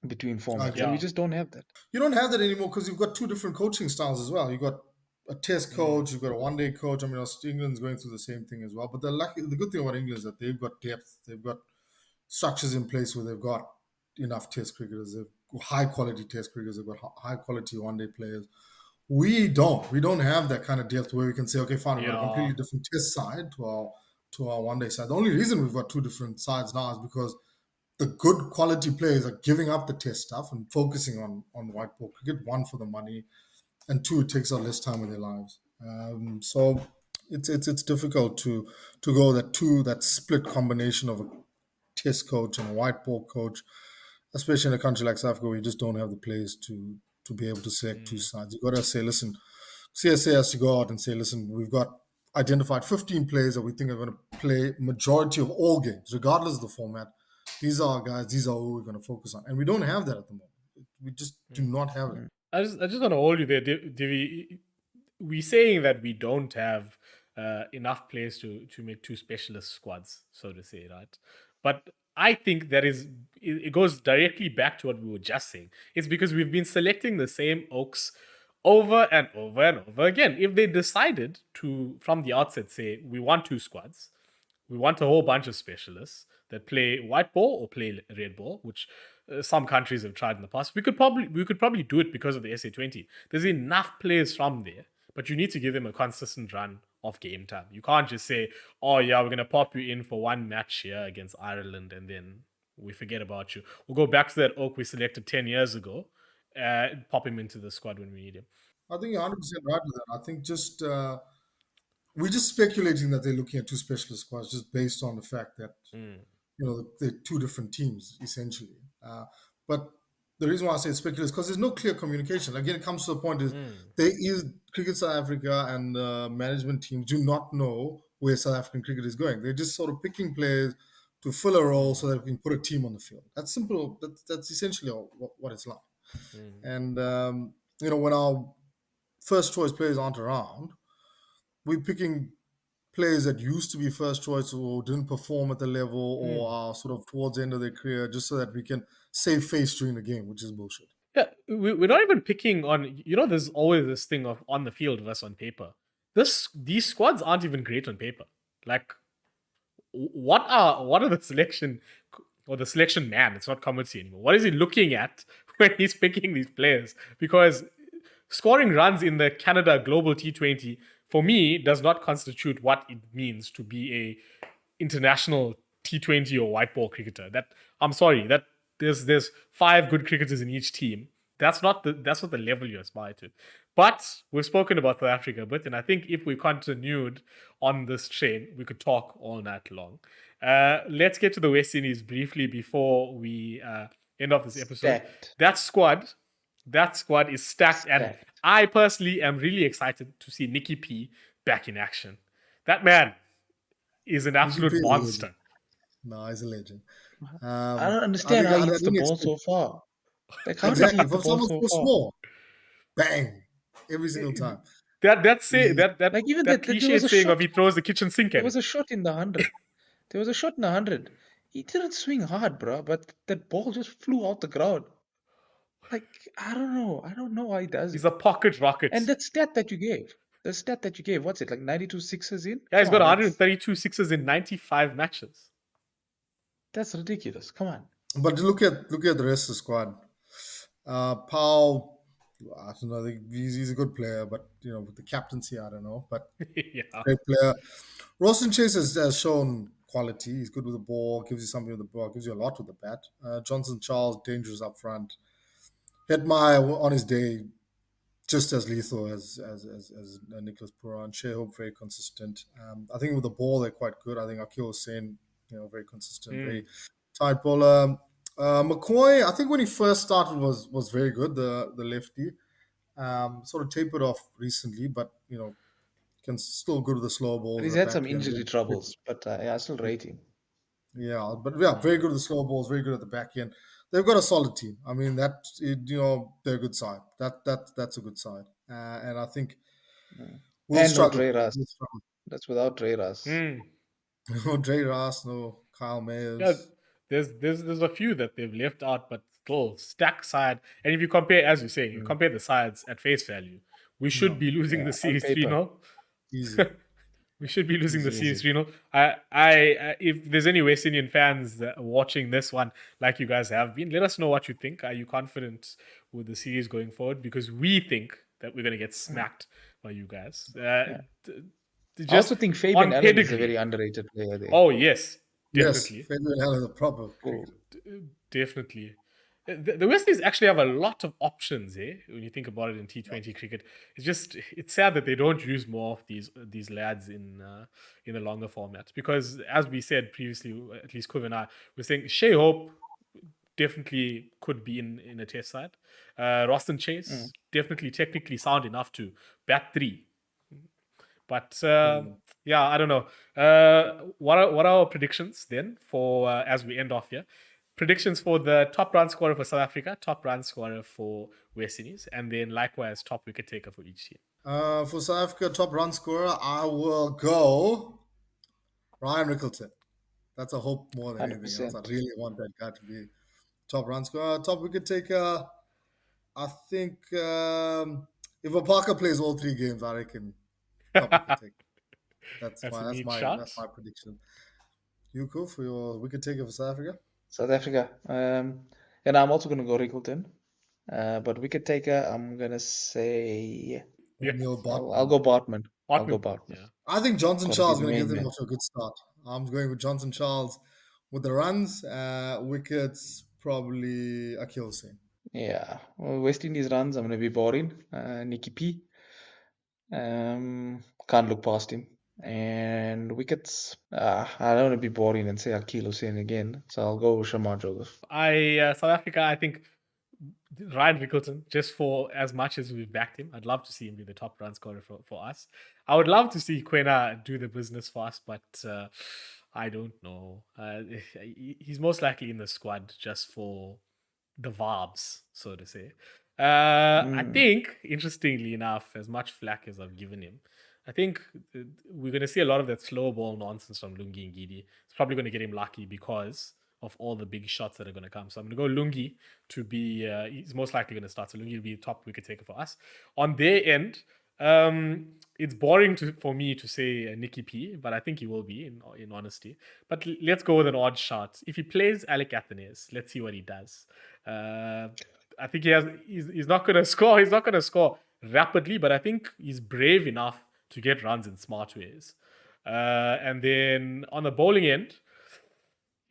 Speaker 3: between
Speaker 2: I
Speaker 3: formats, and
Speaker 2: agree.
Speaker 3: we
Speaker 1: Yeah.
Speaker 3: just don't have that.
Speaker 2: You don't have that anymore because you've got two different coaching styles as well. You've got a test coach, you've got a one day coach. I mean, England's going through the same thing as well. But the good thing about England is that they've got depth, they've got structures in place where they've got enough test cricketers, they've high quality test cricketers, they've got high quality one day players We don't have that kind of depth where we can say, okay, fine, we've got a
Speaker 1: Yeah.
Speaker 2: completely different test side to our one day side. The only reason we've got two different sides now is because the good quality players are giving up the test stuff and focusing on white ball cricket. One, for the money, and two, it takes up less time in their lives. So it's difficult to go that split combination of a test coach and a white ball coach, especially in a country like South Africa where you just don't have the players to be able to select two sides. You've got to say, listen, CSA has to go out and say, listen, we've got identified 15 players that we think are going to play majority of all games, regardless of the format. These are our guys. These are who we're going to focus on. And we don't have that at the moment. We just do not have it.
Speaker 1: I just want to hold you there, Divi. We're saying that we don't have enough players to make two specialist squads, so to say, right? But I think it goes directly back to what we were just saying. It's because we've been selecting the same oaks over and over and over again. If they decided to, from the outset, say we want two squads, we want a whole bunch of specialists that play white ball or play red ball, which some countries have tried in the past. We could probably do it because of the SA 20. There's enough players from there, but you need to give them a consistent run of game time. You can't just say, "Oh yeah, we're gonna pop you in for one match here against Ireland, and then we forget about you." We'll go back to that oak we selected 10 years ago, pop him into the squad when we need him.
Speaker 2: I think you're 100% right with that. I think we're just speculating that they're looking at two specialist squads just based on the fact that they're two different teams essentially. But the reason why I say it's speculative is because there's no clear communication. Again, it comes to the point is there is Cricket South Africa and management teams do not know where South African cricket is going. They're just sort of picking players to fill a role so that we can put a team on the field. That's simple. That's essentially what it's like. And when our first choice players aren't around, we're picking players that used to be first choice or didn't perform at the level or are sort of towards the end of their career just so that we can save face during the game, which is bullshit.
Speaker 1: Yeah, we're not even picking on. There's always this thing of on the field versus on paper. These squads aren't even great on paper. Like, what are the selection or the selection man? It's not committee anymore. What is he looking at when he's picking these players? Because scoring runs in the Canada Global T20 for me does not constitute what it means to be a international T20 or white ball cricketer. I'm sorry, that there's 5 good cricketers in each team. That's not the level you aspire to. But we've spoken about South Africa a bit, and I think if we continued on this train, we could talk all night long. Let's get to the West Indies briefly before we end off this episode.
Speaker 3: Stacked.
Speaker 1: That squad is stacked, and I personally am really excited to see Nicky P back in action. That man is an absolute monster.
Speaker 2: No, he's a legend.
Speaker 3: I don't understand how he hits the ball so far. Like, how
Speaker 2: exactly.
Speaker 3: does he hit
Speaker 2: From
Speaker 3: the ball
Speaker 2: someone
Speaker 3: so
Speaker 2: so
Speaker 3: far?
Speaker 2: small, bang, every single time.
Speaker 1: That
Speaker 3: like even
Speaker 1: that
Speaker 3: there was
Speaker 1: cliche
Speaker 3: a
Speaker 1: saying
Speaker 3: shot.
Speaker 1: of he throws the kitchen sink
Speaker 3: There
Speaker 1: at
Speaker 3: was
Speaker 1: it.
Speaker 3: a shot in the 100. There was a shot in the 100. He didn't swing hard, bro, but that ball just flew out the ground. Like, I don't know how he does
Speaker 1: He's
Speaker 3: it.
Speaker 1: a pocket rocket.
Speaker 3: And that stat that you gave, what's it, like 92 sixes in?
Speaker 1: Yeah, he's
Speaker 3: Come
Speaker 1: got
Speaker 3: on,
Speaker 1: 132 sixes in 95 matches.
Speaker 3: That's ridiculous. Come on.
Speaker 2: But look at the rest of the squad. Paul, I don't know. He's a good player, but with the captaincy, I don't know. But
Speaker 1: Yeah.
Speaker 2: great player. Roston Chase has shown quality. He's good with the ball. Gives you something with the ball. Gives you a lot with the bat. Johnson Charles, dangerous up front. Hetmeyer on his day, just as lethal as Nicholas Pooran. Shea Hope, very consistent. I think with the ball they're quite good. I think Akeal Hosein, very consistent, very tight bowler. McCoy, I think when he first started was very good. The lefty, sort of tapered off recently, but can still go to the slow balls.
Speaker 3: But he's had some injury troubles, but I still rate him.
Speaker 2: Yeah, but very good at the slow balls, very good at the back end. They've got a solid team. I mean, they're a good side. That's a good side, and I think we'll struggle.
Speaker 3: No Dre Russ. That's without Dre Russ.
Speaker 2: No Dre Russ, no Kyle Mayers.
Speaker 1: Yeah, there's a few that they've left out, but still stack side. And if you compare, as you say, you compare the sides at face value, we should be losing the series 3-0.
Speaker 2: Easy.
Speaker 1: We should be losing the series 3-0. I if there's any West Indian fans that are watching this one, like you guys have been, let us know what you think. Are you confident with the series going forward? Because we think that we're going to get smacked by you guys.
Speaker 3: I
Speaker 1: Just
Speaker 3: also think Fabian
Speaker 1: on
Speaker 3: Allen is a
Speaker 1: pedigree.
Speaker 3: very underrated player there.
Speaker 1: Oh, yes,
Speaker 2: Yes,
Speaker 1: definitely.
Speaker 2: Fabian Allen is a proper
Speaker 3: Cool.
Speaker 2: cricketer.
Speaker 1: Definitely. The West Indies actually have a lot of options, when you think about it in T20 cricket. It's sad that they don't use more of these lads in the longer formats, because as we said previously, at least Kuv and I were saying, Shea Hope definitely could be in a test side. Roston Chase definitely technically sound enough to bat 3. But yeah, I don't know. What are our predictions then for as we end off here? Predictions for the top run scorer for South Africa, top run scorer for West Indies, and then likewise top wicket taker for each team.
Speaker 2: For South Africa, top run scorer, I will go Ryan Rickleton. That's a hope more than anything else. I
Speaker 3: 100%.
Speaker 2: really want that guy to be top run scorer. Top wicket taker, I think if a Parker plays all 3 games, I reckon top wicket taker. That's
Speaker 1: a
Speaker 2: my
Speaker 1: neat shot.
Speaker 2: prediction. You cool for your wicket taker for South Africa?
Speaker 3: South Africa. And I'm also gonna go Rickleton. But wicket taker, I'm gonna say
Speaker 2: Neil Bartman.
Speaker 3: I'll go Bartman. I'll go Bartman.
Speaker 1: Yeah.
Speaker 2: I think Johnson
Speaker 3: Gotta
Speaker 2: Charles
Speaker 3: be
Speaker 2: is
Speaker 3: the
Speaker 2: going to
Speaker 3: main
Speaker 2: get them
Speaker 3: man.
Speaker 2: off to a good start. I'm going with Johnson Charles with the runs. Wickets, probably Akeal Hosein.
Speaker 3: Yeah. Well, West Indies runs, I'm gonna be boring. Nicky P. Can't look past him. And wickets, I don't want to be boring and say Akeal Hosein again, so I'll go Shamar Joseph.
Speaker 1: South Africa, I think Ryan Rickleton, just for as much as we've backed him, I'd love to see him be the top run scorer for us. I would love to see Quena do the business for us, but I don't know. He's most likely in the squad just for the vibes, so to say. I think, interestingly enough, as much flack as I've given him, I think we're going to see a lot of that slow ball nonsense from Lungi and Gidi. It's probably going to get him lucky because of all the big shots that are going to come. So I'm going to go Lungi to be, he's most likely going to start. So Lungi will be the top wicket taker for us. On their end, it's boring for me to say Nicky P, but I think he will be, in honesty. But let's go with an odd shot. If he plays Alec Athenaeus, let's see what he does. I think he's not going to score. He's not going to score rapidly, but I think he's brave enough to get runs in smart ways. And then on the bowling end,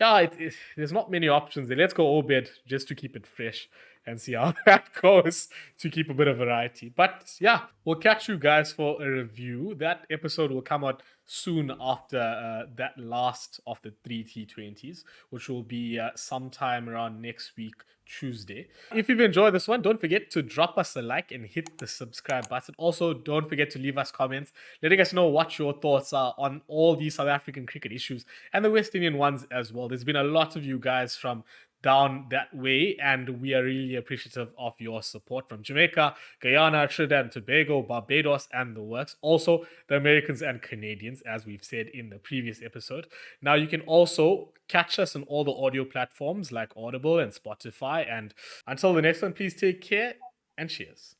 Speaker 1: yeah, there's not many options there. Let's go Obed just to keep it fresh and see how that goes, to keep a bit of variety. But yeah, we'll catch you guys for a review. That episode will come out soon after that last of the 3 T20s, which will be sometime around next week, Tuesday. If you've enjoyed this one, don't forget to drop us a like and hit the subscribe button. Also, don't forget to leave us comments, letting us know what your thoughts are on all these South African cricket issues and the West Indian ones as well. There's been a lot of you guys from down that way, and we are really appreciative of your support from Jamaica, Guyana, Trinidad and Tobago, Barbados, and the works. Also, the Americans and Canadians, as we've said in the previous episode. Now, you can also catch us on all the audio platforms like Audible and Spotify. And until the next one, please take care and cheers.